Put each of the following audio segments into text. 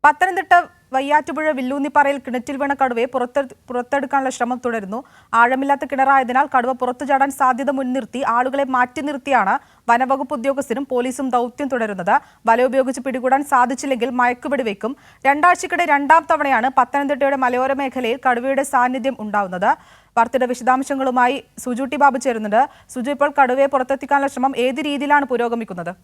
പത്തനംതിട്ട വയ്യാറ്റുപുഴ വില്ലൂന്നിപ്പാറയിൽ കിണറ്റിൽ വീണ കടുവയെ പുറത്തെടുക്കാനുള്ള ശ്രമം തുടരുന്നു. ആഴമില്ലാത്ത കിണറായതിനാൽ കടുവ പുറത്തു ചാടാൻ സാധ്യത മുൻനിർത്തി ആളുകളെ മാറ്റി നിർത്തിയാണ് വനവകുപ്പ് ഉദ്യോഗസ്ഥരും പോലീസും ദൗത്യം തുടരുന്നത്. വല ഉപയോഗിച്ച് പിടികൂടാൻ സാധിച്ചില്ലെങ്കിൽ മയക്കുവെടി വയ്ക്കും. രണ്ടാഴ്ചക്കിടെ രണ്ടാം തവണയാണ് പത്തനംതിട്ടയുടെ മലയോര മേഖലയിൽ കടുവയുടെ സാന്നിധ്യം ഉണ്ടാവുന്നത്. വാർത്തയുടെ വിശദാംശങ്ങളുമായി സുജു ബാബു ചേരുന്നുണ്ട്. സുജു, ഇപ്പോൾ കടുവയെ പുറത്തെത്തിക്കാനുള്ള ശ്രമം ഏത് രീതിയിലാണ് പുരോഗമിക്കുന്നത്?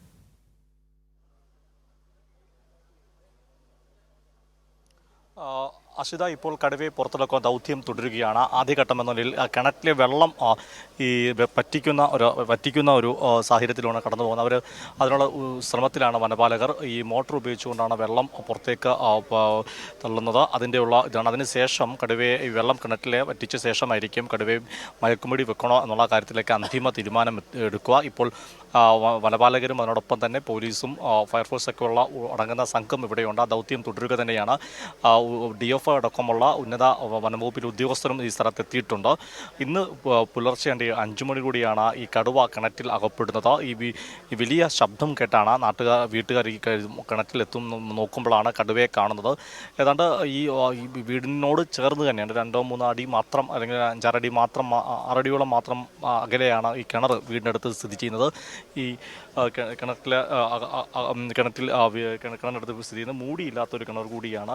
അഷിത, ഇപ്പോൾ കടുവയെ പുറത്തെടുക്കാൻ ദൗത്യം തുടരുകയാണ്. ആദ്യഘട്ടം എന്ന നിലയിൽ കിണറ്റിലെ വെള്ളം ഈ വറ്റിക്കുന്ന ഒരു സാഹചര്യത്തിലാണ് കടന്നു പോകുന്നത്. അവർ അതിനുള്ള ശ്രമത്തിലാണ് വനപാലകർ. ഈ മോട്ടോർ ഉപയോഗിച്ചുകൊണ്ടാണ് വെള്ളം പുറത്തേക്ക് തള്ളുന്നത്. ഇതാണ്. അതിനുശേഷം കടുവയെ ഈ വെള്ളം കിണറ്റിലെ വറ്റിച്ച ശേഷമായിരിക്കും കടുവയെ മയക്കുമൊഴി വെക്കണോ എന്നുള്ള കാര്യത്തിലേക്ക് അന്തിമ തീരുമാനം എടുക്കുക. ഇപ്പോൾ വനപാലകരും അതിനോടൊപ്പം തന്നെ പോലീസും ഫയർഫോഴ്സൊക്കെ ഉള്ള അടങ്ങുന്ന സംഘം ഇവിടെയുണ്ട്. ആ ദൗത്യം തുടരുക തന്നെയാണ്. DFO അടക്കമുള്ള ഉന്നത വനംവകുപ്പിലെ ഉദ്യോഗസ്ഥരും ഈ സ്ഥലത്തെത്തിയിട്ടുണ്ട്. ഇന്ന് പുലർച്ചെ 5 മണി കൂടിയാണ് ഈ കടുവ കിണറ്റിൽ അകപ്പെടുന്നത്. ഈ വലിയ ശബ്ദം കേട്ടാണ് വീട്ടുകാർ ഈ കിണറ്റിലെത്തും നോക്കുമ്പോഴാണ് കടുവയെ കാണുന്നത്. ഏതാണ്ട് ഈ വീടിനോട് ചേർന്ന് തന്നെയാണ് 2-3 അടി മാത്രം, അല്ലെങ്കിൽ 5-6 അടി മാത്രം, 6 അടിയോളം മാത്രം അകലെയാണ് ഈ കിണർ വീടിനടുത്ത് സ്ഥിതി ചെയ്യുന്നത്. ഈ കിണറിനടുത്ത് സ്ഥിതി ചെയ്യുന്ന മൂടിയില്ലാത്തൊരു കിണർ കൂടിയാണ്.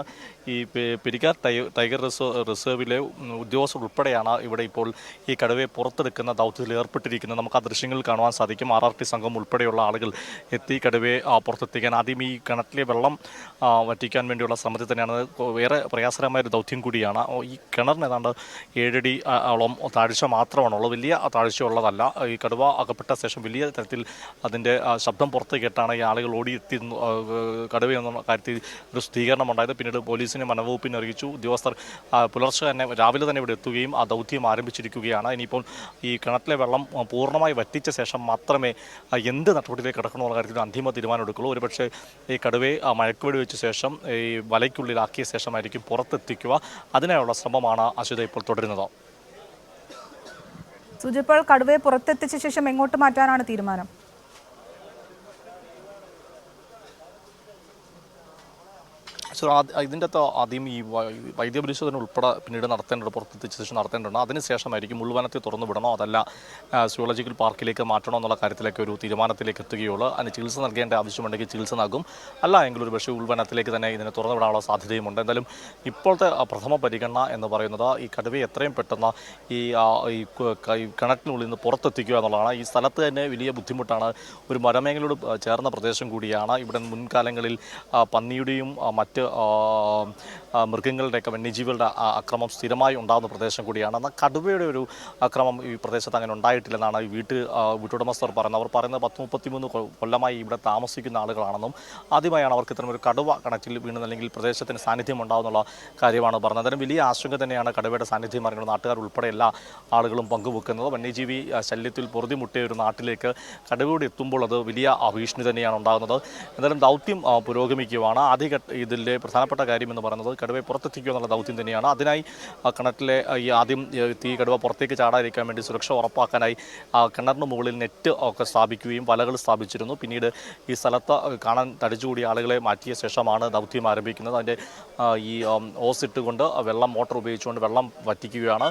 ഈ പെരിയാർ ടൈഗർ റിസർവിലെ ഉദ്യോഗസ്ഥർ ഉൾപ്പെടെയാണ് ഇവിടെ ഇപ്പോൾ ഈ കടുവയെ പുറത്തെടുക്കുന്ന ദൗത്യത്തിൽ ഏർപ്പെട്ടിരിക്കുന്നത്. നമുക്ക് ആ ദൃശ്യങ്ങളിൽ കാണുവാൻ സാധിക്കും. RRT സംഘം ഉൾപ്പെടെയുള്ള ആളുകൾ എത്തി കടുവയെ പുറത്തെത്തിക്കാൻ. ആദ്യം ഈ കിണറ്റിലെ വെള്ളം വറ്റിക്കാൻ വേണ്ടിയുള്ള ശ്രമത്തിൽ തന്നെയാണ്. വേറെ പ്രയാസകരമായ ഒരു ദൗത്യം കൂടിയാണ്. ഈ കിണറിന് ഏതാണ്ട് 7 അടി ഓളം താഴ്ച മാത്രമാണുള്ളത്. വലിയ താഴ്ചയുള്ളതല്ല. ഈ കടുവ അകപ്പെട്ട ശേഷം വലിയ തരത്തിൽ അതിൻ്റെ ശബ്ദം പുറത്ത് കേട്ടാണ് ഈ ആളുകൾ ഓടിയെത്തി കടുവയെന്ന കാര്യത്തിൽ ഒരു സ്ഥിരീകരണം ഉണ്ടായത്. പിന്നീട് പോലീസിനെ വനവകുപ്പിനെ അറിയിച്ചു. ഉദ്യോഗസ്ഥർ പുലർച്ചെ തന്നെ രാവിലെ തന്നെ ഇവിടെ എത്തുകയും ആ ദൗത്യം ആരംഭിച്ചിരിക്കുകയാണ്. ഇനിയിപ്പോൾ ഈ കിണറ്റിലെ വെള്ളം പൂർണ്ണമായി വറ്റിച്ച ശേഷം മാത്രമേ എന്ത് നടപടിയിലേക്ക് കിടക്കണമെന്നുള്ള കാര്യത്തിൽ അന്തിമ തീരുമാനം എടുക്കുള്ളൂ. ഒരുപക്ഷെ ഈ കടുവയെ മയക്കുവെടി വെച്ച ശേഷം ഈ വലയ്ക്കുള്ളിലാക്കിയ ശേഷമായിരിക്കും പുറത്തെത്തിക്കുക. അതിനായുള്ള ശ്രമമാണ് അശ്വിത ഇപ്പോൾ തുടരുന്നത്. സുജിപ്പോൾ കടുവയെ പുറത്തെത്തിച്ച ശേഷം എങ്ങോട്ട് മാറ്റാനാണ് തീരുമാനം? ഇതിൻ്റെ അകത്ത് ആദ്യം ഈ വൈദ്യപരിശോധന ഉൾപ്പെടെ പിന്നീട് നടത്തേണ്ടത്, പുറത്തെത്തിച്ച ശേഷം നടത്തേണ്ടതുണ്ട്. അതിനുശേഷമായിരിക്കും ഉൾവനത്തിൽ തുറന്നു വിടണോ അതല്ല സുവോളജിക്കൽ പാർക്കിലേക്ക് മാറ്റണോ എന്നുള്ള കാര്യത്തിലേക്ക് ഒരു തീരുമാനത്തിലേക്ക് എത്തുകയുള്ളൂ. അതിന് ചികിത്സ നൽകേണ്ട ആവശ്യമുണ്ടെങ്കിൽ ചികിത്സ നൽകും. അല്ല എങ്കിൽ ഒരു പക്ഷേ ഉൾവനത്തിലേക്ക് തന്നെ ഇതിനെ തുറന്നു വിടാനുള്ള സാധ്യതയുമുണ്ട്. എന്തായാലും ഇപ്പോഴത്തെ പ്രഥമ പരിഗണന എന്ന് പറയുന്നത് ഈ കടുവയെ എത്രയും പെട്ടെന്ന് ഈ കിണറ്റിനുള്ളിൽ നിന്ന് പുറത്തെത്തിക്കുക എന്നുള്ളതാണ്. ഈ സ്ഥലത്ത് തന്നെ വലിയ ബുദ്ധിമുട്ടാണ്. ഒരു മരമേഖലയോട് ചേർന്ന പ്രദേശം കൂടിയാണ്. ഇവിടെ മുൻകാലങ്ങളിൽ പന്നിയുടെയും മറ്റ് മൃഗങ്ങളുടെയൊക്കെ വന്യജീവികളുടെ അക്രമം സ്ഥിരമായി ഉണ്ടാകുന്ന പ്രദേശം കൂടിയാണ്. എന്നാൽ കടുവയുടെ ഒരു അക്രമം ഈ പ്രദേശത്ത് അങ്ങനെ ഉണ്ടായിട്ടില്ലെന്നാണ് ഈ വീട്ടുടമസ്ഥർ പറയുന്നത്. അവർ പറയുന്നത് 10-33 കൊല്ലമായി ഇവിടെ താമസിക്കുന്ന ആളുകളാണെന്നും ആദ്യമായാണ് അവർക്ക് ഇത്തരം ഒരു കടുവ കിണറ്റിൽ വീണത് അല്ലെങ്കിൽ പ്രദേശത്തിന് സാന്നിധ്യം ഉണ്ടാകുന്നുള്ള കാര്യമാണ് പറഞ്ഞത്. അതിന് വലിയ ആശങ്ക തന്നെയാണ് കടുവയുടെ സാന്നിധ്യം അറിയുന്നത്. നാട്ടുകാർ ഉൾപ്പെടെ എല്ലാ ആളുകളും പങ്കുവെക്കുന്നത്. വന്യജീവി ശല്യത്തിൽ പൊറുതിമുട്ടിയ ഒരു നാട്ടിലേക്ക് കടുവയോട് എത്തുമ്പോൾ അത് വലിയ ഭീഷണി തന്നെയാണ് ഉണ്ടാകുന്നത്. എന്തായാലും ദൗത്യം പുരോഗമിക്കുകയാണ്. ഇതിലെ പ്രധാനപ്പെട്ട കാര്യം എന്ന് പറയുന്നത് കടുവയെ പുറത്തെത്തിക്കുക എന്നുള്ള ദൗത്യം തന്നെയാണ്. അതിനായി കിണറ്റിലെ ഈ ആദ്യം കടുവ പുറത്തേക്ക് ചാടാതിരിക്കാൻ വേണ്ടി സുരക്ഷ ഉറപ്പാക്കാനായി കിണറിന് മുകളിൽ നെറ്റ് ഒക്കെ സ്ഥാപിക്കുകയും വലകൾ സ്ഥാപിച്ചിരുന്നു. പിന്നീട് ഈ സ്ഥലത്ത് കാണാൻ തടിച്ചുകൂടിയ ആളുകളെ മാറ്റിയ ശേഷമാണ് ദൗത്യം ആരംഭിക്കുന്നത്. അതിൻ്റെ ഈ ഓസ് ഇട്ടുകൊണ്ട് മോട്ടോർ ഉപയോഗിച്ചുകൊണ്ട് വെള്ളം വറ്റിക്കുകയാണ്.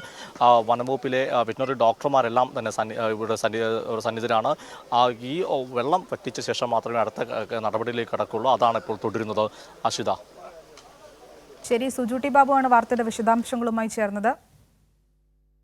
വനംവകുപ്പിലെ വെറ്റിനറി ഡോക്ടർമാരെല്ലാം തന്നെ ഇവിടെ സന്നിധരാണ്. ഈ വെള്ളം വറ്റിച്ച ശേഷം മാത്രമേ അടുത്ത നടപടിയിലേക്ക് കടക്കുള്ളൂ. അതാണ് ഇപ്പോൾ തുടരുന്നത്. അശ്വിത. ശരി, സുജു ബാബുവാണ് വാർത്തയുടെ വിശദാംശങ്ങളുമായി ചേർന്നത്.